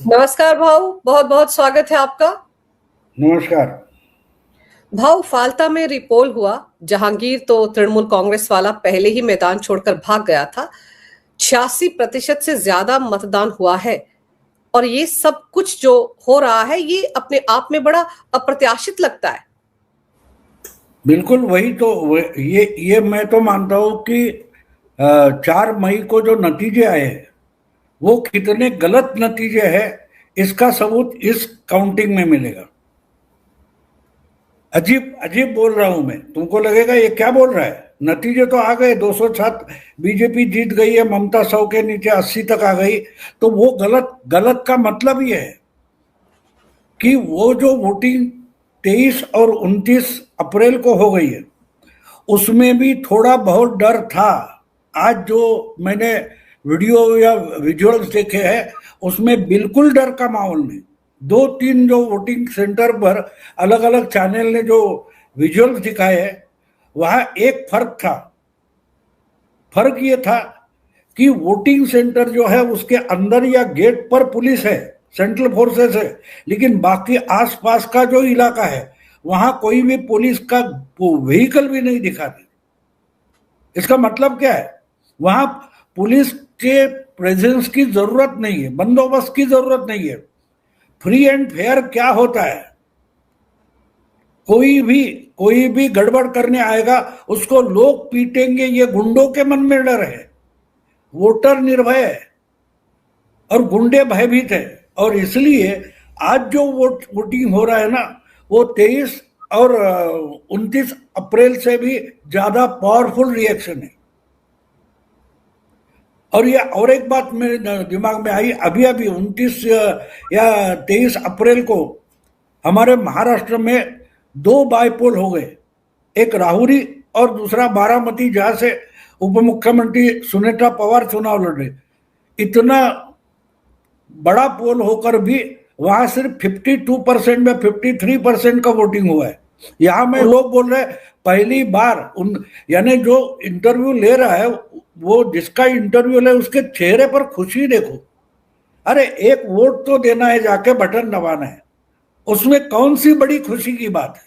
नमस्कार भाऊ, बहुत बहुत स्वागत है आपका। नमस्कार। भाऊ, फाल्ता में रिपोल हुआ। जहांगीर तो तृणमूल कांग्रेस वाला पहले ही मैदान छोड़कर भाग गया था। 86% से ज्यादा मतदान हुआ है। और ये सब कुछ जो हो रहा है, ये अपने आप में बड़ा अप्रत्याशित लगता है। बिल्कुल वही तो ये मैं तो मानता हूँ कि 4 मई को जो नतीजे आए हैं वो कितने गलत नतीजे हैं, इसका सबूत इस काउंटिंग में मिलेगा। अजीब अजीब बोल रहा हूं मैं, तुमको लगेगा ये क्या बोल रहा है। नतीजे तो आ गए, 207 बीजेपी जीत गई है, ममता 100 के नीचे 80 तक आ गई। तो वो गलत गलत का मतलब ये है कि वो जो वोटिंग 23 और 29 अप्रैल को हो गई है उसमें भी थोड़ा बहुत डर था। आज जो मैंने वीडियो या विजुअल्स देखे हैं उसमें बिल्कुल डर का माहौल नहीं। दो तीन जो वोटिंग सेंटर पर अलग अलग चैनल ने जो विजुअल्स दिखाए हैं वहां एक फर्क था। फर्क ये था कि वोटिंग सेंटर जो है उसके अंदर या गेट पर पुलिस है, सेंट्रल फोर्सेस है, लेकिन बाकी आसपास का जो इलाका है वहां कोई भी पुलिस का व्हीकल भी नहीं दिखाती। इसका मतलब क्या है, वहां पुलिस के प्रेजेंस की जरूरत नहीं है, बंदोबस्त की जरूरत नहीं है। फ्री एंड फेयर क्या होता है, कोई भी गड़बड़ करने आएगा उसको लोग पीटेंगे, ये गुंडों के मन में डर है। वोटर निर्भय है और गुंडे भयभीत है। और इसलिए आज जो वोटिंग हो रहा है ना, वो 23 और 29 अप्रैल से भी ज्यादा पावरफुल रिएक्शन है। और ये और एक बात मेरे दिमाग में आई, अभी अभी 29 या 23 अप्रैल को हमारे महाराष्ट्र में 2 बाईपोल हो गए। एक राहुरी और दूसरा बारामती, जहां से उप मुख्यमंत्री सुनेत्रा पवार चुनाव लड़ रहे। इतना बड़ा पोल होकर भी वहां सिर्फ 52% में 53% का वोटिंग हुआ है। यहां में लोग बोल रहे हैं पहली बार उन, यानी जो इंटरव्यू ले रहा है वो जिसका इंटरव्यू ले उसके चेहरे पर खुशी देखो। अरे एक वोट तो देना है, जाके बटन दबाना है, उसमें कौन सी बड़ी खुशी की बात है।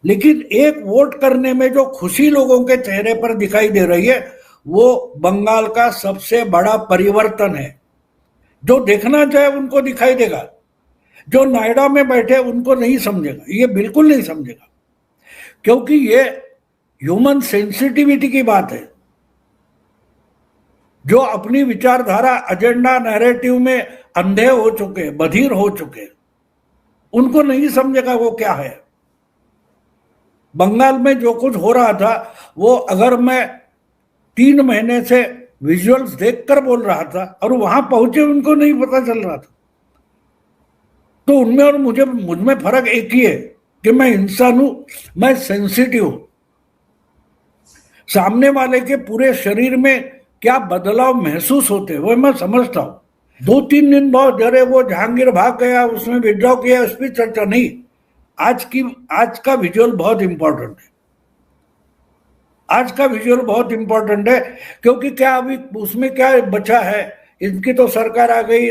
लेकिन एक वोट करने में जो खुशी लोगों के चेहरे पर दिखाई दे रही है वो बंगाल का सबसे बड़ा परिवर्तन है। जो देखना चाहे उनको दिखाई देगा, जो नोएडा में बैठे उनको नहीं समझेगा, ये बिल्कुल नहीं समझेगा, क्योंकि ये ह्यूमन सेंसिटिविटी की बात है। जो अपनी विचारधारा, एजेंडा, नैरेटिव में अंधे हो चुके, बधिर हो चुके, उनको नहीं समझेगा वो क्या है। बंगाल में जो कुछ हो रहा था वो अगर मैं 3 महीने से विजुअल्स देखकर बोल रहा था और वहां पहुंचे उनको नहीं पता चल रहा था, तो उनमें और मुझमें फर्क एक ही है कि मैं इंसान हूं, मैं सेंसिटिव हूं। सामने वाले के पूरे शरीर में क्या बदलाव महसूस होते हैं वो मैं समझता हूं। 2-3 दिन बहुत डरे, वो जहांगीर भाग गया, उसने विड्रॉ किया, उस पर चर्चा नहीं। आज का विजुअल बहुत इंपॉर्टेंट है। आज का विजुअल बहुत इंपॉर्टेंट है, क्योंकि क्या अभी उसमें क्या बचा है। इनकी तो सरकार आ गई,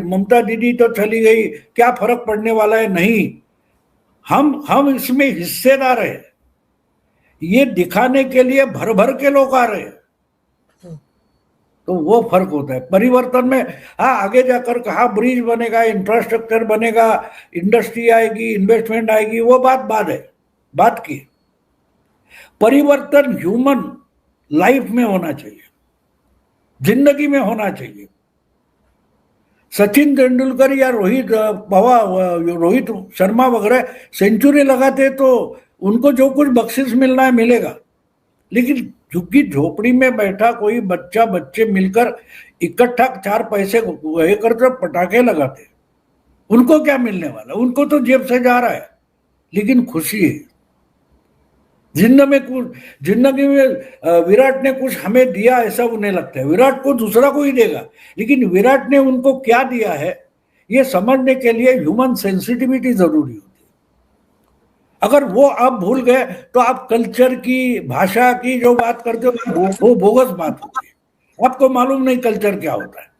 ममता दीदी तो चली गई, क्या फर्क पड़ने वाला है। नहीं, हम इसमें हिस्सेदार है। ये दिखाने के लिए भर भर के लोग आ रहे हैं, तो वो फर्क होता है परिवर्तन में। हाँ, आगे जाकर कहा ब्रिज बनेगा, इंफ्रास्ट्रक्चर बनेगा, इंडस्ट्री आएगी, इन्वेस्टमेंट आएगी, वो बात है, बात की। परिवर्तन ह्यूमन लाइफ में होना चाहिए, जिंदगी में होना चाहिए। सचिन तेंदुलकर या रोहित शर्मा वगैरह सेंचुरी लगाते तो उनको जो कुछ बख्शिश मिलना है मिलेगा। लेकिन झुग्गी झोपड़ी में बैठा कोई बच्चे मिलकर इकट्ठा 4 पैसे करते पटाखे लगाते, उनको क्या मिलने वाला। उनको तो जेब से जा रहा है, लेकिन खुशी है। जिंदगी में विराट ने कुछ हमें दिया ऐसा उन्हें लगता है, विराट को दूसरा कोई देगा, लेकिन विराट ने उनको क्या दिया है ये समझने के लिए ह्यूमन सेंसिटिविटी जरूरी होती है। अगर वो आप भूल गए तो आप कल्चर की, भाषा की जो बात करते हो वो बोगस बात होती है। आपको मालूम नहीं कल्चर क्या होता है।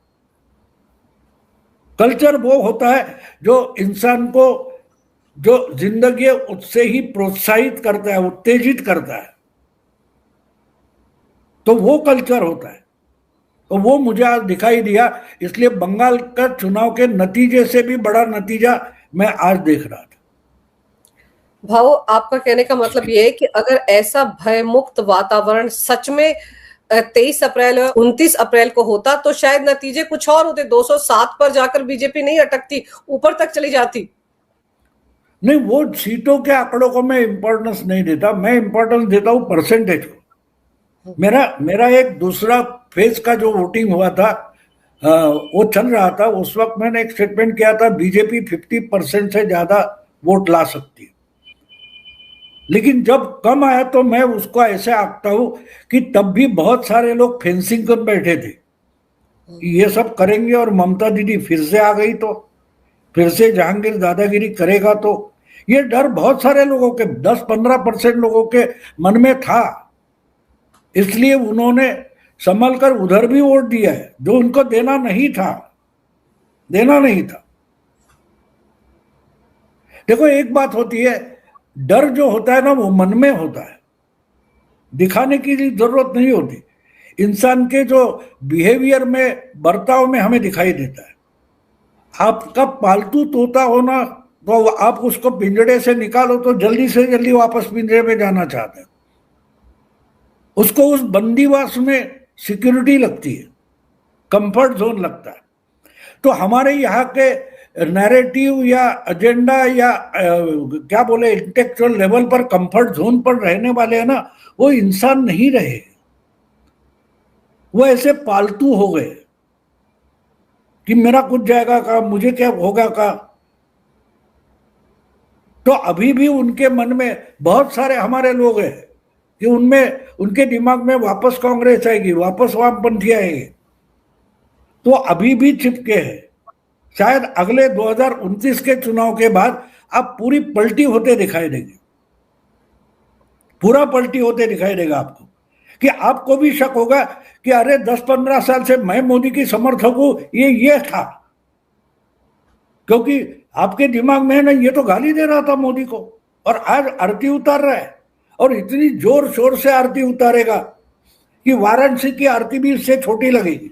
कल्चर वो होता है जो इंसान को जो जिंदगी है उससे ही प्रोत्साहित करता है, उत्तेजित करता है, तो वो कल्चर होता है। तो वो मुझे आज दिखाई दिया, इसलिए बंगाल का चुनाव के नतीजे से भी बड़ा नतीजा मैं आज देख रहा था। भाव, आपका कहने का मतलब ये है कि अगर ऐसा भयमुक्त वातावरण सच में 23 अप्रैल और 29 अप्रैल को होता तो शायद नतीजे कुछ और होते, 207 पर जाकर बीजेपी नहीं अटकती, ऊपर तक चली जाती। नहीं, वो सीटों के आंकड़ों को मैं इंपॉर्टेंस नहीं देता, मैं इंपॉर्टेंस देता हूं परसेंटेज को। मेरा एक दूसरा फेज का जो वोटिंग हुआ था वो चल रहा था, उस वक्त मैंने एक स्टेटमेंट किया था, बीजेपी 50% से ज्यादा वोट ला सकती है। लेकिन जब कम आया तो मैं उसको ऐसे आंकता हूं कि तब भी बहुत सारे लोग फेंसिंग कर बैठे थे, ये सब करेंगे और ममता दीदी फिर से आ गई तो फिर से जहांगीर दादागिरी करेगा, तो ये डर बहुत सारे लोगों के 10-15% लोगों के मन में था। इसलिए उन्होंने संभल कर उधर भी वोट दिया है जो उनको देना नहीं था। देखो, एक बात होती है, डर जो होता है ना वो मन में होता है, दिखाने की जरूरत नहीं होती। इंसान के जो बिहेवियर में, बर्ताव में हमें दिखाई देता है। आपका पालतू तोता होना, तो आप उसको पिंजड़े से निकालो तो जल्दी से जल्दी वापस पिंजरे में जाना चाहते हैं, उसको उस बंदीवास में सिक्योरिटी लगती है, कंफर्ट जोन लगता है। तो हमारे यहाँ के नैरेटिव या एजेंडा या क्या बोले, इंटेलेक्चुअल लेवल पर कंफर्ट जोन पर रहने वाले हैं ना, वो इंसान नहीं रहे, वो ऐसे पालतू हो गए कि मेरा कुछ जाएगा का, मुझे क्या होगा का। तो अभी भी उनके मन में बहुत सारे हमारे लोग हैं कि उनमें, उनके दिमाग में वापस कांग्रेस आएगी, वापस वामपंथी आएगी, तो अभी भी चिपके हैं। शायद अगले 2029 के चुनाव के बाद आप पूरी पलटी होते दिखाई देगी, पूरा पलटी होते दिखाई देगा आपको, कि आपको भी शक होगा कि अरे 10-15 साल से मैं मोदी की समर्थक हूं, ये था, क्योंकि आपके दिमाग में है ना, ये तो गाली दे रहा था मोदी को और आज आरती उतार रहा है, और इतनी जोर शोर से आरती उतारेगा कि वाराणसी की आरती भी इससे छोटी लगेगी,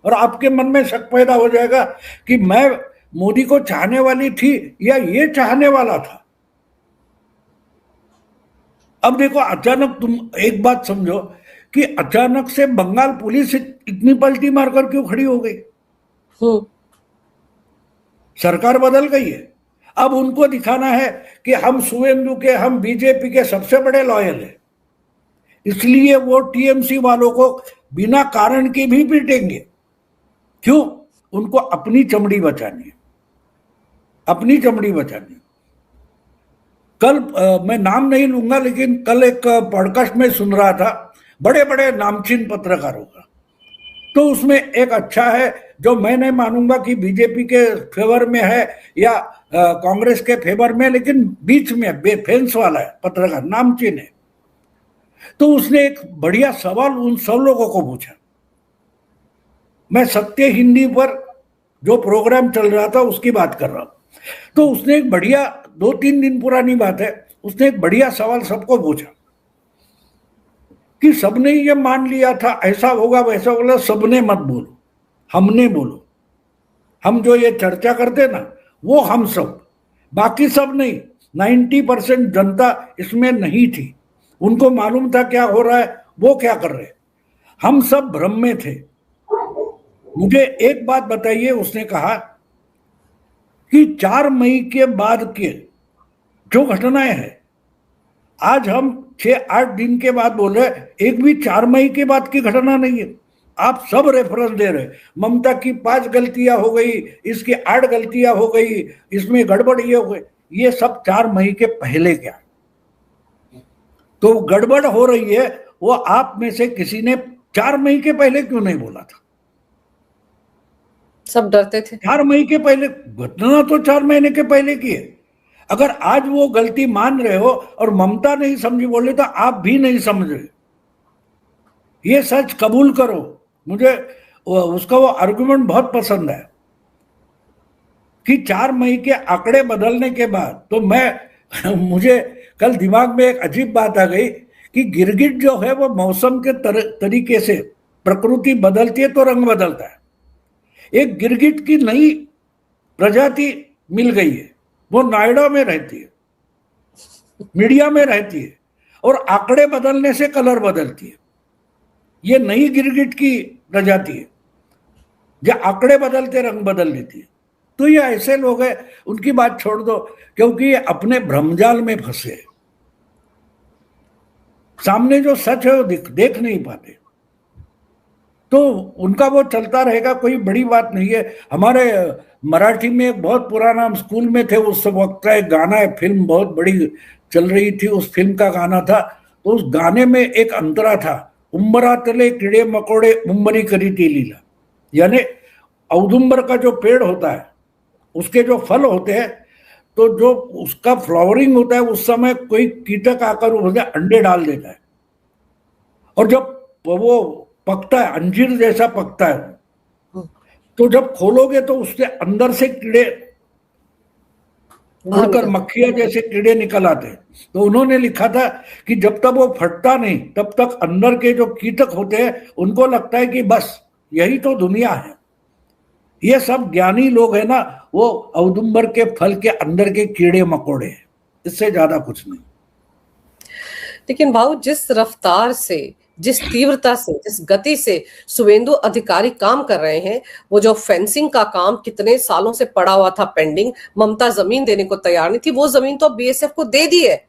और आपके मन में शक पैदा हो जाएगा कि मैं मोदी को चाहने वाली थी या ये चाहने वाला था। अब देखो, अचानक तुम एक बात समझो कि अचानक से बंगाल पुलिस इतनी पलटी मारकर क्यों खड़ी हो गई? सरकार बदल गई है, अब उनको दिखाना है कि हम शुभेंदु के, हम बीजेपी के सबसे बड़े लॉयल हैं, इसलिए वो टीएमसी वालों को बिना कारण के भी पीटेंगे। क्यों? उनको अपनी चमड़ी बचानी है, अपनी चमड़ी बचानी। कल मैं नाम नहीं लूंगा, लेकिन कल एक पॉडकास्ट में सुन रहा था बड़े बड़े नामचीन पत्रकारों का, तो उसमें एक अच्छा है जो मैं नहीं मानूंगा कि बीजेपी के फेवर में है या कांग्रेस के फेवर में, लेकिन बीच में बेफेंस वाला है पत्रकार, नामचीन है। तो उसने एक बढ़िया सवाल उन सब लोगों को पूछा। मैं सत्य हिंदी पर जो प्रोग्राम चल रहा था उसकी बात कर रहा हूं। तो उसने एक बढ़िया, 2-3 दिन पुरानी बात है, उसने एक बढ़िया सवाल सबको पूछा कि सबने ये मान लिया था ऐसा होगा वैसा होगा, सबने मत बोलो, हमने बोलो। हम जो ये चर्चा करते ना वो हम सब, बाकी सब नहीं। 90% जनता इसमें नहीं थी, उनको मालूम था क्या हो रहा है, वो क्या कर रहे, हम सब भ्रम में थे। मुझे एक बात बताइए, उसने कहा कि 4 मई के बाद के जो घटनाएं हैं, आज हम 6-8 दिन के बाद बोल रहे, एक भी 4 मई के बाद की घटना नहीं है। आप सब रेफरेंस दे रहे, ममता की 5 गलतियां हो गई, इसकी 8 गलतियां हो गई, इसमें गड़बड़ ये हो गई, ये सब 4 मई के पहले क्या। तो गड़बड़ हो रही है वो आप में से किसी ने 4 मई के पहले क्यों नहीं बोला था? सब डरते थे। 4 मई के पहले घटना तो 4 महीने के पहले की है। अगर आज वो गलती मान रहे हो और ममता नहीं समझी बोले तो आप भी नहीं समझ रहे, ये सच कबूल करो। मुझे उसका वो आर्गुमेंट बहुत पसंद है कि 4 मई के आंकड़े बदलने के बाद तो मैं मुझे कल दिमाग में एक अजीब बात आ गई कि गिरगिट जो है वो मौसम के तरीके से प्रकृति बदलती है तो रंग बदलता है। एक गिरगिट की नई प्रजाति मिल गई है, वो नोएडा में रहती है, मीडिया में रहती है और आंकड़े बदलने से कलर बदलती है। ये नई गिरगिट की प्रजाति है जो आंकड़े बदलते रंग बदल लेती है। तो ये ऐसे लोग हैं, उनकी बात छोड़ दो, क्योंकि ये अपने भ्रमजाल में फंसे हैं। सामने जो सच है वो देख नहीं पाते, तो उनका वो चलता रहेगा, कोई बड़ी बात नहीं है। हमारे मराठी में एक बहुत पुराना, हम स्कूल में थे उस वक्त का एक गाना है, फिल्म बहुत बड़ी चल रही थी, उस फिल्म का गाना था। तो उस गाने में एक अंतरा था, उम्बरातले कीड़े मकोड़े उम्बरी करी थी लीला, यानी औदुंबर का जो पेड़ होता है उसके जो फल होते हैं, तो जो उसका फ्लावरिंग होता है उस समय कोई कीटक आकर उसमें अंडे डाल देता है, और जब वो पकता है, अंजीर जैसा पकता है, तो जब खोलोगे तो उसके अंदर से कीड़े उड़कर मक्खियां जैसे कीड़े निकल आते हैं। तो उन्होंने लिखा था कि जब तक वो फटता नहीं तब तक अंदर के जो कीटक होते हैं उनको लगता है कि बस यही तो दुनिया है। ये सब ज्ञानी लोग हैं ना, वो औदुंबर के फल के अंदर के कीड़े मकोड़े हैं, इससे ज्यादा कुछ नहीं। लेकिन भाऊ, जिस रफ्तार से, जिस तीव्रता से, जिस गति से शुभेंदु अधिकारी काम कर रहे हैं, वो जो फेंसिंग का काम कितने सालों से पड़ा हुआ था पेंडिंग, ममता जमीन देने को तैयार नहीं थी, वो जमीन तो बीएसएफ को दे दी है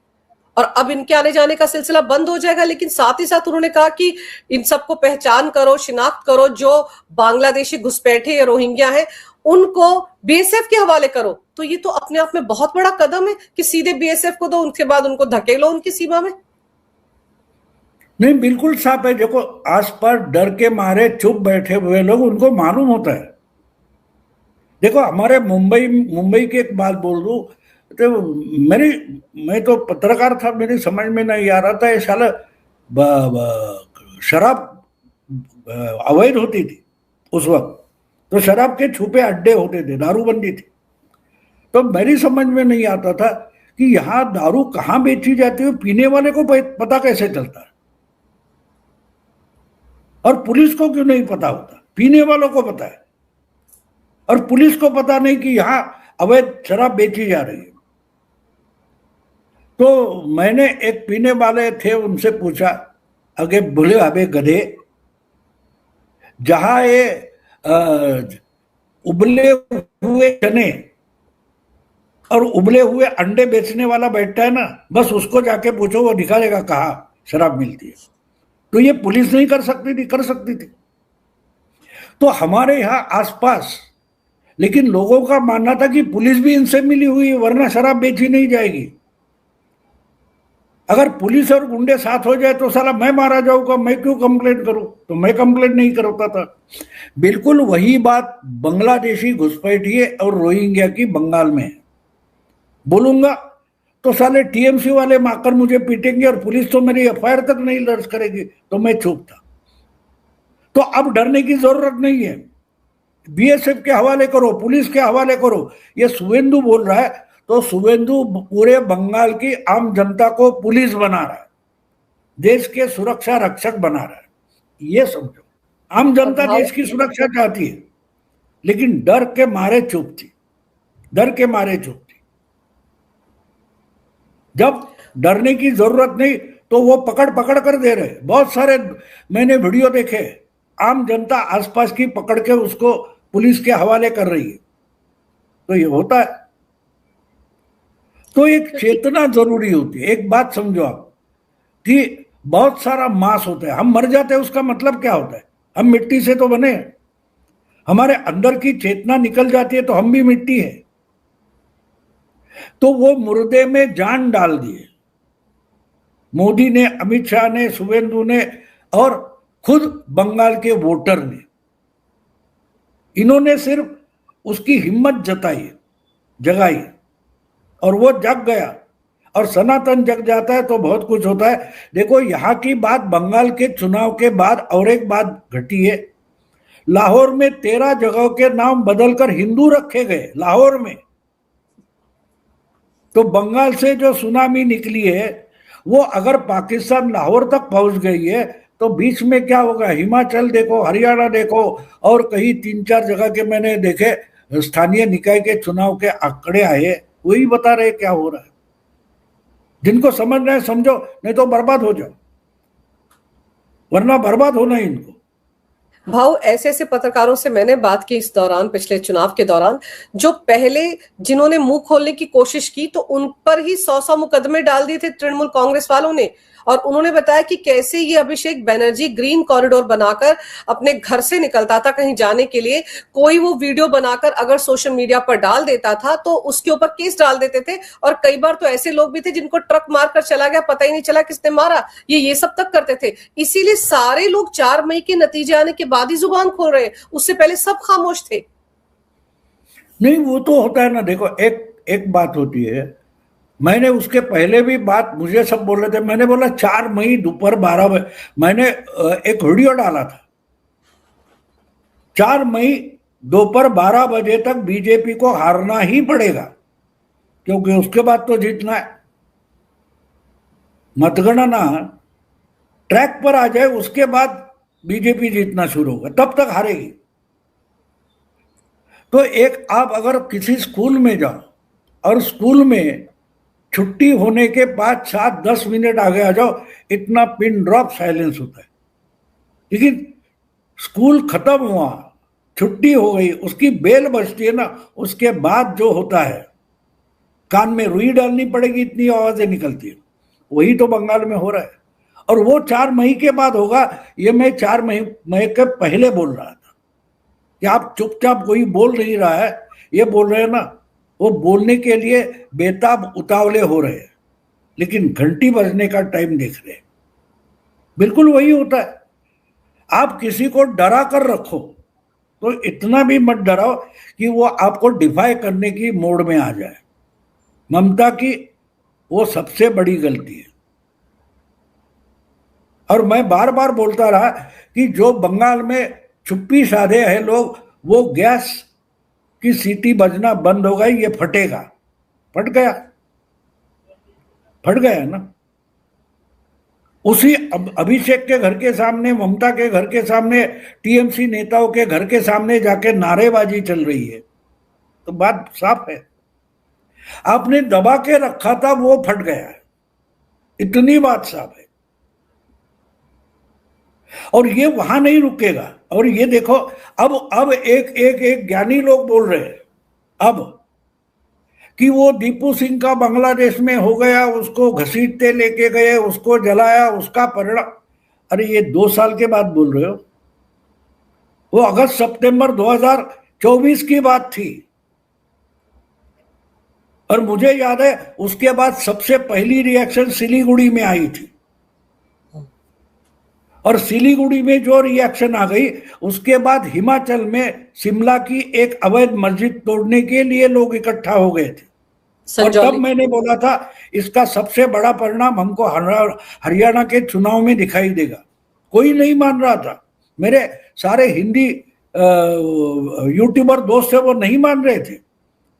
और अब इनके आने जाने का सिलसिला बंद हो जाएगा। लेकिन साथ ही साथ उन्होंने कहा कि इन सबको पहचान करो, शिनाख्त करो, जो बांग्लादेशी घुसपैठे या रोहिंग्या है उनको बीएसएफ के हवाले करो। तो ये तो अपने आप में बहुत बड़ा कदम है कि सीधे बीएसएफ को दो, उनके बाद उनको धकेलो उनकी सीमा में। नहीं, बिल्कुल साफ है। देखो, आसपास डर के मारे चुप बैठे हुए लोग, उनको मालूम होता है। देखो, हमारे मुंबई की एक बात बोल दूं तो मैं तो पत्रकार था, मेरी समझ में नहीं आ रहा था ये साला शराब अवैध होती थी उस वक्त, तो शराब के छुपे अड्डे होते थे, दारूबंदी थी। तो मेरी समझ में नहीं आता था कि यहाँ दारू कहाँ बेची जाती है, पीने वाले को पता कैसे चलता है, और पुलिस को क्यों नहीं पता होता? पीने वालों को पता है और पुलिस को पता नहीं कि यहां अवैध शराब बेची जा रही है। तो मैंने एक पीने वाले थे, उनसे पूछा, अगे बोले अबे गधे, जहां ये उबले हुए चने और उबले हुए अंडे बेचने वाला बैठता है ना, बस उसको जाके पूछो, वो दिखा देगा कहाँ शराब मिलती है। तो ये पुलिस नहीं कर सकती थी? कर सकती थी। तो हमारे यहां आसपास, लेकिन लोगों का मानना था कि पुलिस भी इनसे मिली हुई है वरना शराब बेची नहीं जाएगी। अगर पुलिस और गुंडे साथ हो जाए तो साला मैं मारा जाऊंगा, मैं क्यों कंप्लेंट करूं? तो मैं कंप्लेंट नहीं करता था। बिल्कुल वही बात बांग्लादेशी घुसपैठिए और रोहिंग्या की बंगाल में है। बोलूंगा तो साले टीएमसी वाले माकर मुझे पीटेंगे और पुलिस तो मेरी एफआईआर तक नहीं दर्ज करेगी, तो मैं चुप था। तो अब डरने की जरूरत नहीं है, बीएसएफ के हवाले करो, पुलिस के हवाले करो। ये शुभेंदु बोल रहा है तो शुभेंदु पूरे बंगाल की आम जनता को पुलिस बना रहा है, देश के सुरक्षा रक्षक बना रहा है। ये समझो, आम जनता देश की सुरक्षा चाहती है लेकिन डर के मारे चुप थी, डर के मारे चुप थी। जब डरने की जरूरत नहीं तो वो पकड़ पकड़ कर दे रहे। बहुत सारे मैंने वीडियो देखे, आम जनता आसपास की पकड़ के उसको पुलिस के हवाले कर रही है। तो ये होता है। तो एक चेतना जरूरी होती है। एक बात समझो आप कि बहुत सारा मांस होता है, हम मर जाते हैं, उसका मतलब क्या होता है? हम मिट्टी से तो बने, हमारे अंदर की चेतना निकल जाती है तो हम भी मिट्टी है। तो वो मुर्दे में जान डाल दिए मोदी ने, अमित शाह ने, शुभेंदु ने और खुद बंगाल के वोटर ने। इन्होंने सिर्फ उसकी हिम्मत जगाई और वो जग गया। और सनातन जग जाता है तो बहुत कुछ होता है। देखो, यहां की बात, बंगाल के चुनाव के बाद और एक बात घटी है। लाहौर में 13 जगहों के नाम बदलकर हिंदू रखे गए, लाहौर में। तो बंगाल से जो सुनामी निकली है वो अगर पाकिस्तान लाहौर तक पहुंच गई है तो बीच में क्या होगा? हिमाचल देखो, हरियाणा देखो, और कहीं 3-4 जगह के मैंने देखे स्थानीय निकाय के चुनाव के आंकड़े आए, वही बता रहे क्या हो रहा है। जिनको समझना है समझो, नहीं तो बर्बाद हो जाओ, वरना बर्बाद होना ही इनको। भाव, ऐसे ऐसे पत्रकारों से मैंने बात की इस दौरान, पिछले चुनाव के दौरान, जो पहले जिन्होंने मुंह खोलने की कोशिश की तो उन पर ही 100 मुकदमे डाल दिए थे तृणमूल कांग्रेस वालों ने। और उन्होंने बताया कि कैसे ये अभिषेक बनर्जी ग्रीन कॉरिडोर बनाकर अपने घर से निकलता था कहीं जाने के लिए, कोई वो वीडियो बनाकर अगर सोशल मीडिया पर डाल देता था तो उसके ऊपर केस डाल देते थे। और कई बार तो ऐसे लोग भी थे जिनको ट्रक मारकर चला गया, पता ही नहीं चला किसने मारा, ये सब तक करते थे। इसीलिए सारे लोग 4 मई के नतीजे आने के बाद ही जुबान खोल रहे हैं, उससे पहले सब खामोश थे। नहीं, वो तो होता है ना। देखो, एक बात होती है, मैंने उसके पहले भी बात, मुझे सब बोल रहे थे, मैंने बोला 4 मई दोपहर 12 बजे मैंने एक वीडियो डाला था। 4 मई दोपहर 12 बजे तक बीजेपी को हारना ही पड़ेगा, क्योंकि उसके बाद तो जीतना है। मतगणना ट्रैक पर आ जाए उसके बाद बीजेपी जीतना शुरू होगा, तब तक हारेगी। तो एक, आप अगर किसी स्कूल में जाओ और स्कूल में छुट्टी होने के बाद 7-10 मिनट आगे आ जाओ, इतना पिन ड्रॉप साइलेंस होता है। लेकिन स्कूल खत्म हुआ, छुट्टी हो गई, उसकी बेल बजती है ना, उसके बाद जो होता है, कान में रुई डालनी पड़ेगी, इतनी आवाजें निकलती है। वही तो बंगाल में हो रहा है। और वो 4 मई के बाद होगा, ये मैं 4 मई के पहले बोल रहा था कि आप चुपचाप, कोई बोल नहीं रहा है, ये बोल रहे हैं ना, वो बोलने के लिए बेताब उतावले हो रहे हैं, लेकिन घंटी बजने का टाइम देख रहे हैं। बिल्कुल वही होता है। आप किसी को डरा कर रखो तो इतना भी मत डराओ कि वो आपको डिफाई करने की मोड में आ जाए। ममता की वो सबसे बड़ी गलती है। और मैं बार बार बोलता रहा कि जो बंगाल में चुप्पी साधे हैं लोग, वो गैस की सीटी बजना बंद हो गई, ये फटेगा। फट गया, फट गया ना। उसी अभिषेक के घर के सामने, ममता के घर के सामने, टीएमसी नेताओं के घर के सामने जाके नारेबाजी चल रही है, तो बात साफ है। आपने दबा के रखा था, वो फट गया है, इतनी बात साफ है। और ये वहां नहीं रुकेगा। और ये देखो, अब एक ज्ञानी लोग बोल रहे हैं अब कि वो दीपू सिंह का बांग्लादेश में हो गया, उसको घसीटते लेके गए, उसको जलाया, उसका परिणाम। अरे ये 2 साल के बाद बोल रहे हो? वो अगस्त सितंबर 2024 की बात थी। और मुझे याद है उसके बाद सबसे पहली रिएक्शन सिलीगुड़ी में आई थी, और सिलीगुड़ी में जो रिएक्शन आ गई, उसके बाद हिमाचल में शिमला की एक अवैध मस्जिद तोड़ने के लिए लोग इकट्ठा हो गए थे। और तब मैंने बोला था इसका सबसे बड़ा परिणाम हमको हरियाणा के चुनाव में दिखाई देगा। कोई नहीं मान रहा था। मेरे सारे हिंदी यूट्यूबर दोस्त है, वो नहीं मान रहे थे।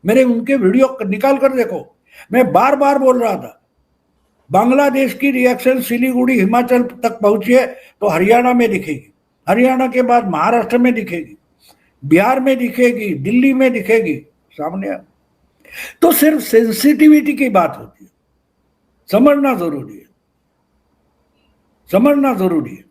मेरे उनके वीडियो निकाल कर देखो। मैं बार बार बोल रहा था बांग्लादेश की रिएक्शन सिलीगुड़ी हिमाचल तक पहुंची है तो हरियाणा में दिखेगी, हरियाणा के बाद महाराष्ट्र में दिखेगी, बिहार में दिखेगी, दिल्ली में दिखेगी, सामने आ। तो सिर्फ सेंसिटिविटी की बात होती है, समझना जरूरी है, समझना जरूरी है।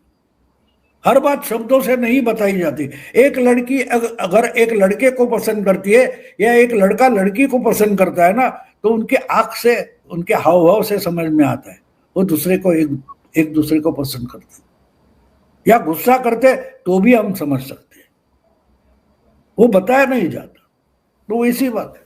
हर बात शब्दों से नहीं बताई जाती। एक लड़की अगर एक लड़के को पसंद करती है या एक लड़का लड़की को पसंद करता है ना, तो उनके आंख से, उनके हाव भाव से समझ में आता है वो दूसरे को एक दूसरे को पसंद करते, या गुस्सा करते तो भी हम समझ सकते हैं, वो बताया नहीं जाता। तो इसी बात है।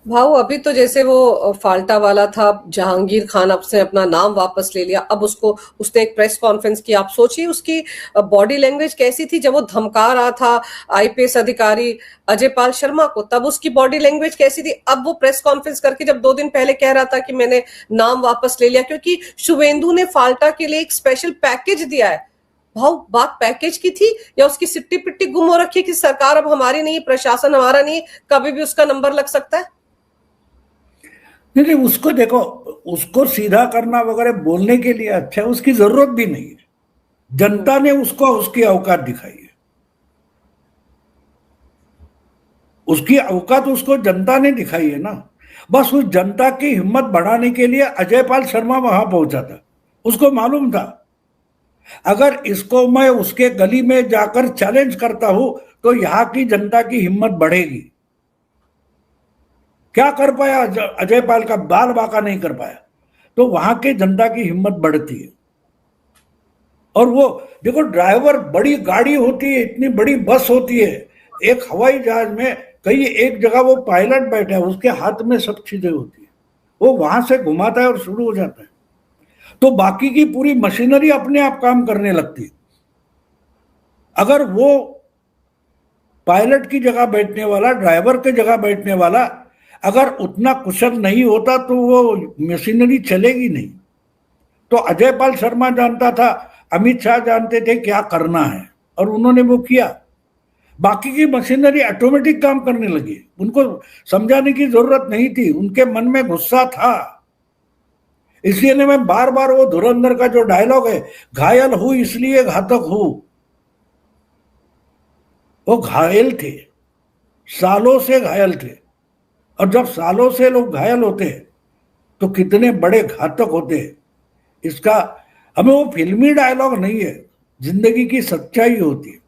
भाऊ, अभी तो जैसे वो फाल्टा वाला था, जहांगीर खान आपसे अपना नाम वापस ले लिया, अब उसने एक प्रेस कॉन्फ्रेंस की। आप सोचिए उसकी बॉडी लैंग्वेज कैसी थी जब वो धमका रहा था आईपीएस अधिकारी अजय पाल शर्मा को, तब उसकी बॉडी लैंग्वेज कैसी थी। अब वो प्रेस कॉन्फ्रेंस करके जब 2 दिन पहले कह रहा था कि मैंने नाम वापस ले लिया क्योंकि शुभेंदु ने फाल्टा के लिए एक स्पेशल पैकेज दिया है। भाव बात पैकेज की थी या उसकी सिट्टी पिट्टी गुम हो रखी है कि सरकार अब हमारी नहीं, प्रशासन हमारा नहीं, कभी भी उसका नंबर लग सकता है? नहीं, उसको देखो, उसको सीधा करना वगैरह बोलने के लिए अच्छा है, उसकी जरूरत भी नहीं है। जनता ने उसको उसकी औकात दिखाई है, उसकी औकात उसको जनता ने दिखाई है ना। बस उस जनता की हिम्मत बढ़ाने के लिए अजय पाल शर्मा वहां पहुंचा था। उसको मालूम था अगर इसको मैं उसके गली में जाकर चैलेंज करता हूं तो यहां की जनता की हिम्मत बढ़ेगी। क्या कर पाया अजय पाल का बाल बाका नहीं कर पाया, तो वहां की जनता की हिम्मत बढ़ती है। और वो देखो, ड्राइवर, बड़ी गाड़ी होती है, इतनी बड़ी बस होती है, एक हवाई जहाज में कहीं एक जगह वो पायलट बैठा है, उसके हाथ में सब चीजें होती है, वो वहां से घुमाता है और शुरू हो जाता है, तो बाकी की पूरी मशीनरी अपने आप काम करने लगती है। अगर वो पायलट की जगह बैठने वाला, ड्राइवर की जगह बैठने वाला अगर उतना कुशल नहीं होता तो वो मशीनरी चलेगी नहीं। तो अजय पाल शर्मा जानता था, अमित शाह जानते थे क्या करना है, और उन्होंने वो किया। बाकी की मशीनरी ऑटोमेटिक काम करने लगी, उनको समझाने की जरूरत नहीं थी, उनके मन में गुस्सा था। इसलिए मैं बार बार वो धुरंधर का जो डायलॉग है, घायल हूं इसलिए घातक हूं, वो घायल थे, सालों से घायल थे। और जब सालों से लोग घायल होते हैं तो कितने बड़े घातक होते हैं, इसका हमें, वो फिल्मी डायलॉग नहीं है, जिंदगी की सच्चाई होती है,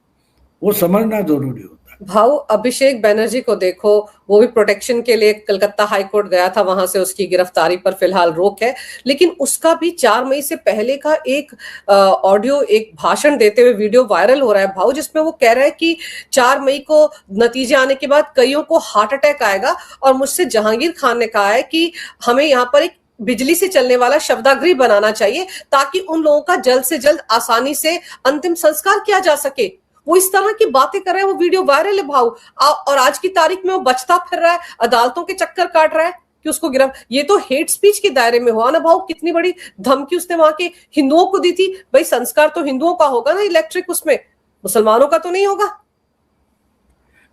वो समझना जरूरी होता है। भाव अभिषेक बैनर्जी को देखो, वो भी प्रोटेक्शन के लिए कलकत्ता हाईकोर्ट गया था, वहां से उसकी गिरफ्तारी पर फिलहाल रोक है, लेकिन उसका भी 4 मई से पहले का एक ऑडियो, एक भाषण देते हुए वीडियो वायरल हो रहा है भाव, जिसमें वो कह रहा है कि 4 मई को नतीजे आने के बाद कईयों को हार्ट अटैक आएगा, और मुझसे जहांगीर खान ने कहा है कि हमें यहाँ पर एक बिजली से चलने वाला शवदागृह बनाना चाहिए ताकि उन लोगों का जल्द से जल्द आसानी से अंतिम संस्कार किया जा सके। वो इस तरह की बातें कर रहे हैं, वो वीडियो वायरल है भाव, और आज की तारीख में वो बचता फिर रहा है, अदालतों के चक्कर काट रहा है कि उसको गिरफ्तार। ये तो हेट स्पीच के दायरे में हुआ ना भाव, कितनी बड़ी धमकी उसने वहां के हिंदुओं को दी थी। भाई संस्कार तो हिंदुओं का होगा ना इलेक्ट्रिक, उसमें मुसलमानों का तो नहीं होगा।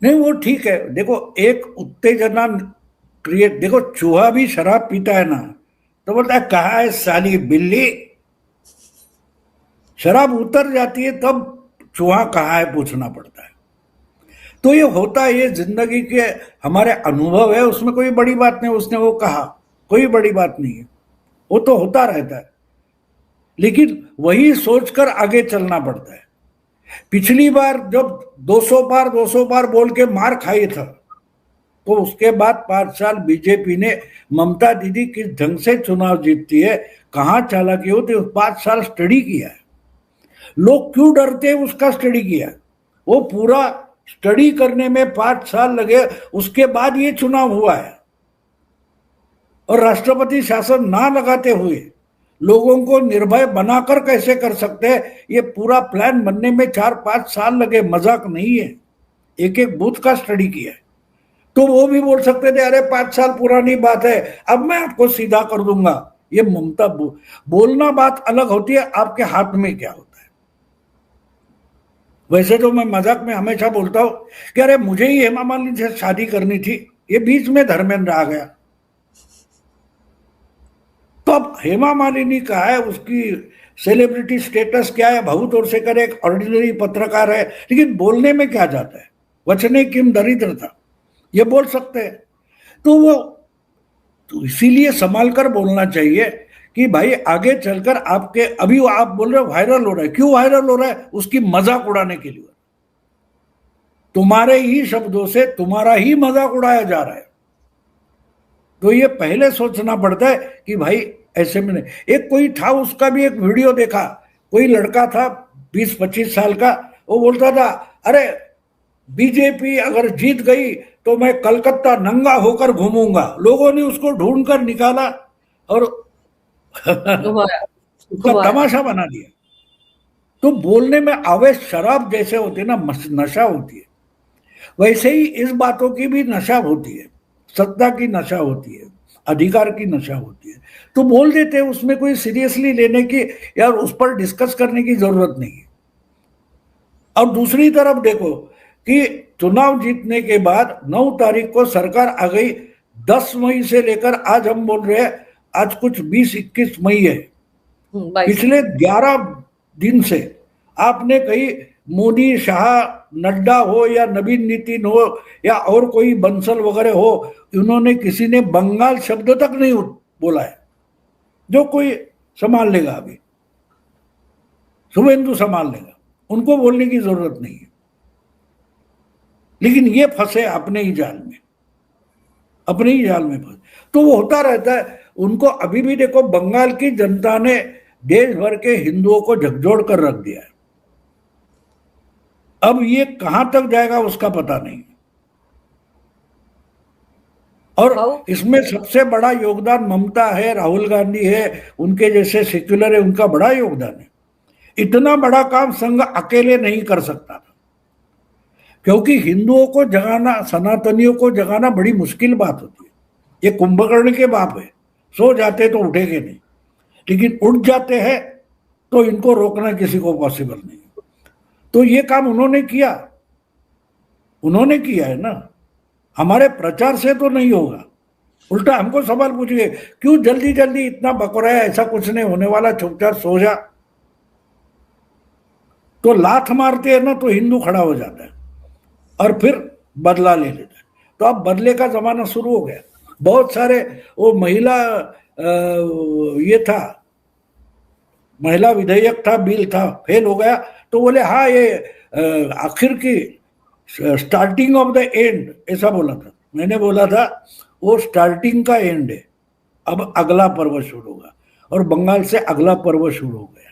नहीं, वो ठीक है, देखो एक उत्तेजना क्रिएट, देखो चूहा भी शराब पीता है ना तो बोलता है कहा है साली बिल्ली, शराब उतर जाती है तब चूहा कहाँ है पूछना पड़ता है। तो ये होता है, ये जिंदगी के हमारे अनुभव है, उसमें कोई बड़ी बात नहीं, उसने वो कहा, कोई बड़ी बात नहीं है, वो तो होता रहता है, लेकिन वही सोचकर आगे चलना पड़ता है। पिछली बार जब 200 बार बोल के मार खाई था, तो उसके बाद 5 साल बीजेपी ने, ममता दीदी किस ढंग से चुनाव जीतती है, कहां चालाकी होती है, 5 साल स्टडी किया है। लोग क्यों डरते हैं उसका स्टडी किया, वो पूरा स्टडी करने में 5 साल लगे, उसके बाद ये चुनाव हुआ है। और राष्ट्रपति शासन ना लगाते हुए लोगों को निर्भय बनाकर कैसे कर सकते हैं, ये पूरा प्लान बनने में 4-5 साल लगे, मजाक नहीं है। एक एक बूथ का स्टडी किया है। तो वो भी बोल सकते थे अरे 5 साल पुरानी बात है, अब मैं आपको सीधा कर दूंगा। ये ममता बोलना बात अलग होती है, आपके हाथ में क्या होता है। वैसे तो मैं मजाक में हमेशा बोलता हूं कि अरे मुझे ही हेमा मालिनी से शादी करनी थी, ये बीच में धर्मेंद्र आ गया। तो अब हेमा मालिनी का है, उसकी सेलिब्रिटी स्टेटस क्या है, भऊ तोरसेकर एक ऑर्डिनरी पत्रकार है, लेकिन बोलने में क्या जाता है, वचने किम दरिद्रता, ये बोल सकते हैं। तो वो तो इसीलिए संभाल कर बोलना चाहिए कि भाई आगे चलकर आपके, अभी आप बोल रहे हो वायरल हो रहा है, क्यों वायरल हो रहा है, उसकी मजाक उड़ाने के लिए, तुम्हारे ही शब्दों से तुम्हारा ही मजाक उड़ाया जा रहा है। तो ये पहले सोचना पड़ता है कि भाई ऐसे में नहीं। एक कोई था, उसका भी एक वीडियो देखा, कोई लड़का था 20-25 साल का, वो बोलता था अरे बीजेपी अगर जीत गई तो मैं कलकत्ता नंगा होकर घूमूंगा। लोगों ने उसको ढूंढ कर निकाला और उसका तमाशा बना दिया। तो बोलने में आवेश, शराब जैसे होती है ना, नशा होती है, वैसे ही इस बातों की भी नशा होती है, सत्ता की नशा होती है, अधिकार की नशा होती है। तो बोल देते हैं, उसमें कोई सीरियसली लेने की या उस पर डिस्कस करने की जरूरत नहीं है। और दूसरी तरफ देखो कि चुनाव जीतने के बाद 9 तारीख को सरकार आ गई, 10 मई से लेकर आज हम बोल रहे हैं, आज कुछ 20-21 मई है, 22। पिछले 11 दिन से आपने कहीं मोदी, शाह, नड्डा हो या नवीन नितिन हो या और कोई बंसल वगैरह हो, इन्होंने किसी ने बंगाल शब्द तक नहीं बोला है। जो कोई संभाल लेगा, अभी शुभेंदु संभाल लेगा, उनको बोलने की जरूरत नहीं है। लेकिन ये फंसे अपने ही जाल में, अपने ही जाल में फंसे, तो वो होता रहता है उनको। अभी भी देखो, बंगाल की जनता ने देश भर के हिंदुओं को झकझोर कर रख दिया है। अब ये कहां तक जाएगा उसका पता नहीं। और इसमें सबसे बड़ा योगदान ममता है, राहुल गांधी है, उनके जैसे सेक्युलर है, उनका बड़ा योगदान है। इतना बड़ा काम संघ अकेले नहीं कर सकता था, क्योंकि हिंदुओं को जगाना, सनातनियों को जगाना बड़ी मुश्किल बात होती है। ये कुंभकर्ण के बाप है, सो जाते तो उठेंगे नहीं, लेकिन उठ जाते हैं तो इनको रोकना किसी को पॉसिबल नहीं। तो ये काम उन्होंने किया, उन्होंने किया है ना। हमारे प्रचार से तो नहीं होगा। उल्टा हमको सवाल पूछिए, क्यों जल्दी जल्दी इतना बक रहा है, ऐसा कुछ नहीं होने वाला, चुपचाप सो जा। तो लात मारते हैं ना तो हिंदू खड़ा हो जाता है और फिर बदला ले लेता है। तो अब बदले का जमाना शुरू हो गया। बहुत सारे वो महिला ये था, महिला विधेयक था, बिल था, फेल हो गया, तो बोले हाँ ये आखिर की स्टार्टिंग ऑफ द एंड, ऐसा बोला था। मैंने बोला था वो स्टार्टिंग का एंड है, अब अगला पर्व शुरू होगा, और बंगाल से अगला पर्व शुरू हो गया।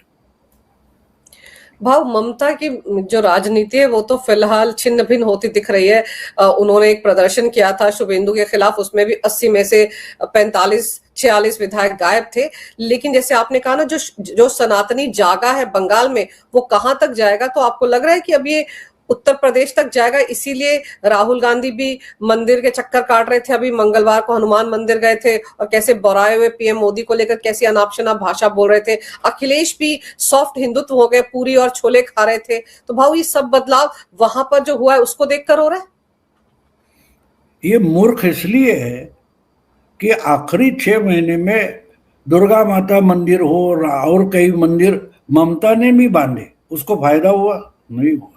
भाव, ममता की जो राजनीति है वो तो फिलहाल छिन्न भिन्न होती दिख रही है। उन्होंने एक प्रदर्शन किया था शुभेंदु के खिलाफ, उसमें भी 80 में से 45-46 विधायक गायब थे। लेकिन जैसे आपने कहा ना, जो सनातनी जागा है बंगाल में, वो कहां तक जाएगा? तो आपको लग रहा है कि अब ये उत्तर प्रदेश तक जाएगा? इसीलिए राहुल गांधी भी मंदिर के चक्कर काट रहे थे। अभी मंगलवार को हनुमान मंदिर गए थे और कैसे बोराए हुए पीएम मोदी को लेकर कैसी अनाप शनाप भाषा बोल रहे थे। अखिलेश भी सॉफ्ट हिंदुत्व हो गए, पूरी और छोले खा रहे थे। तो भाव, ये सब बदलाव वहां पर जो हुआ है उसको देखकर हो रहा है। ये मूर्ख इसलिए है कि आखिरी 6 महीने में दुर्गा माता मंदिर हो और कई मंदिर ममता ने भी बांधे, उसको फायदा हुआ? नहीं हुआ।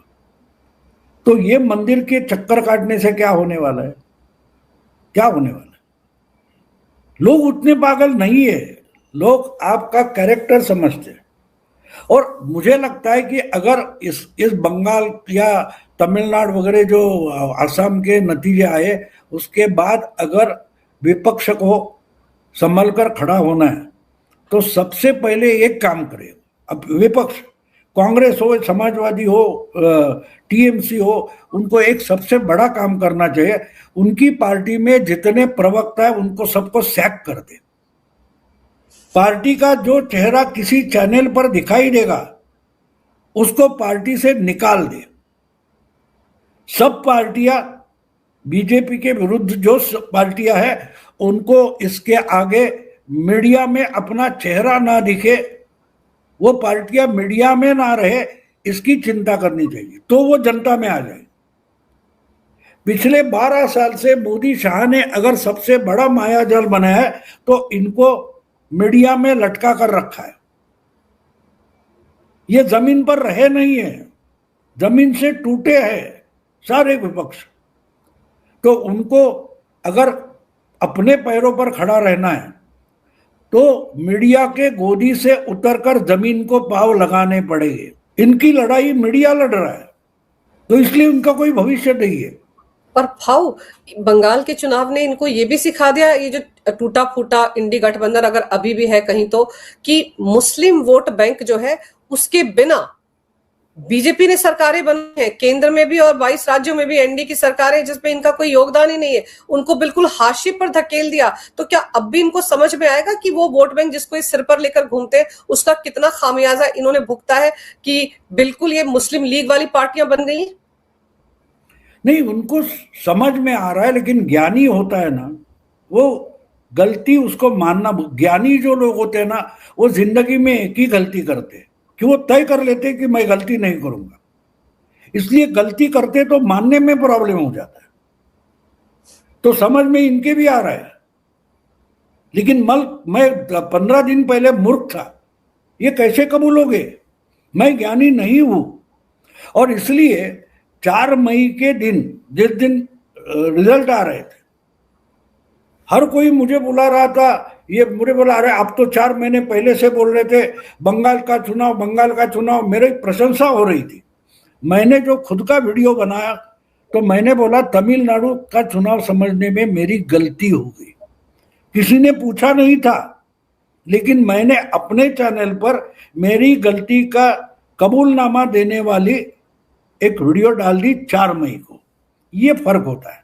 तो ये मंदिर के चक्कर काटने से क्या होने वाला है? क्या होने वाला है? लोग उतने पागल नहीं है, लोग आपका कैरेक्टर समझते हैं। और मुझे लगता है कि अगर इस बंगाल या तमिलनाडु वगैरह जो असम के नतीजे आए, उसके बाद अगर विपक्ष को संभल कर खड़ा होना है तो सबसे पहले एक काम करे। अब विपक्ष कांग्रेस हो, समाजवादी हो, टीएमसी हो, उनको एक सबसे बड़ा काम करना चाहिए, उनकी पार्टी में जितने प्रवक्ता है उनको सबको सैक कर दे। पार्टी का जो चेहरा किसी चैनल पर दिखाई देगा उसको पार्टी से निकाल दे। सब पार्टियां, बीजेपी के विरुद्ध जो पार्टियां हैं, उनको इसके आगे मीडिया में अपना चेहरा ना दिखे, वो पार्टियां मीडिया में ना रहे, इसकी चिंता करनी चाहिए, तो वो जनता में आ जाए। पिछले 12 साल से मोदी शाह ने अगर सबसे बड़ा मायाजाल बनाया है तो इनको मीडिया में लटका कर रखा है। ये जमीन पर रहे नहीं है, जमीन से टूटे हैं सारे विपक्ष। तो उनको अगर अपने पैरों पर खड़ा रहना है तो मीडिया के गोदी से उतरकर जमीन को पांव लगाने पड़ेंगे। इनकी लड़ाई मीडिया लड़ रहा है, तो इसलिए उनका कोई भविष्य नहीं है। पर भाव, बंगाल के चुनाव ने इनको ये भी सिखा दिया, ये जो टूटा फूटा इंडी गठबंधन अगर अभी भी है कहीं, तो कि मुस्लिम वोट बैंक जो है उसके बिना बीजेपी ने सरकारें बनी है, केंद्र में भी और 22 राज्यों में भी एनडीए की सरकारें, जिसमें इनका कोई योगदान ही नहीं है, उनको बिल्कुल हाशिए पर धकेल दिया। तो क्या अब भी इनको समझ में आएगा कि वो वोट बैंक जिसको इस सिर पर लेकर घूमते हैं उसका कितना खामियाजा इन्होंने भुगता है, कि बिल्कुल ये मुस्लिम लीग वाली पार्टियां बन गई? नहीं, उनको समझ में आ रहा है, लेकिन ज्ञानी होता है ना, वो गलती उसको मानना। ज्ञानी जो लोग होते हैं ना, वो जिंदगी में एक ही गलती करते हैं कि वो तय कर लेते हैं कि मैं गलती नहीं करूंगा। इसलिए गलती करते तो मानने में प्रॉब्लम हो जाता है। तो समझ में इनके भी आ रहा है, लेकिन मैं 15 दिन पहले मूर्ख था, ये कैसे कबूल हो गए? मैं ज्ञानी नहीं हूं। और इसलिए 4 मई के दिन, जिस दिन रिजल्ट आ रहे थे, हर कोई मुझे बुला रहा था, ये मुझे बोला अरे आप तो 4 महीने पहले से बोल रहे थे बंगाल का चुनाव, बंगाल का चुनाव। मेरी प्रशंसा हो रही थी। मैंने जो खुद का वीडियो बनाया तो मैंने बोला तमिलनाडु का चुनाव समझने में मेरी गलती हो गई। किसी ने पूछा नहीं था, लेकिन मैंने अपने चैनल पर मेरी गलती का कबूलनामा देने वाली एक वीडियो डाल दी 4 मई को। ये फर्क होता है,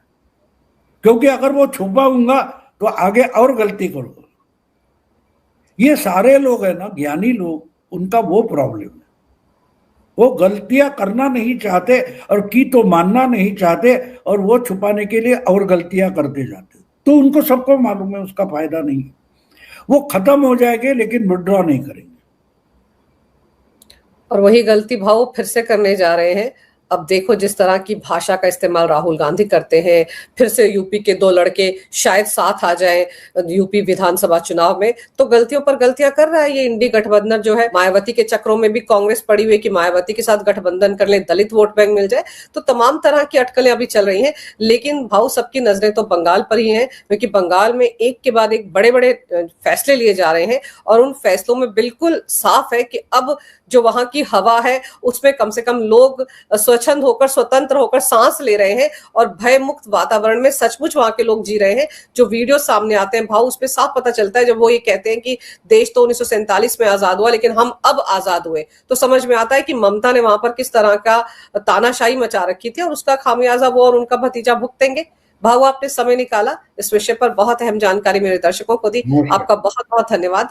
क्योंकि अगर वो छुपाऊंगा तो आगे और गलती करूंगा। ये सारे लोग है ना, ज्ञानी लोग, उनका वो प्रॉब्लम है, वो गलतियां करना नहीं चाहते और की तो मानना नहीं चाहते, और वो छुपाने के लिए और गलतियां करते जाते। तो उनको सबको मालूम है उसका फायदा नहीं है, वो खत्म हो जाएंगे लेकिन विड्रॉ नहीं करेंगे। और वही गलती भाव फिर से करने जा रहे हैं। अब देखो जिस तरह की भाषा का इस्तेमाल राहुल गांधी करते हैं, फिर से यूपी के 2 लड़के शायद साथ आ जाएं यूपी विधानसभा चुनाव में, तो गलतियों पर गलतियां कर रहा है ये इंडी गठबंधन जो है। मायावती के चक्रों में भी कांग्रेस पड़ी हुई कि मायावती के साथ गठबंधन कर ले, दलित वोट बैंक मिल जाए। तो तमाम तरह की अटकलें अभी चल रही हैं, लेकिन भाव सबकी नजरें तो बंगाल पर ही हैं, क्योंकि बंगाल में एक के बाद एक बड़े बड़े फैसले लिए जा रहे हैं, और उन फैसलों में बिल्कुल साफ है कि अब जो वहां की हवा है उसमें कम से कम लोग स्वच्छंद होकर, स्वतंत्र होकर सांस ले रहे हैं, और भय मुक्त वातावरण में सचमुच वहां के लोग जी रहे हैं। जो वीडियो सामने आते हैं भाव, उसमें साफ पता चलता है, जब वो ये कहते हैं कि देश तो 1947 में आजाद हुआ लेकिन हम अब आजाद हुए, तो समझ में आता है कि ममता ने वहां पर किस तरह का तानाशाही मचा रखी थी, और उसका खामियाजा वो और उनका भतीजा भुगतेंगे। भाव, आपने समय निकाला, इस विषय पर बहुत अहम जानकारी मेरे दर्शकों को दी, आपका बहुत बहुत धन्यवाद।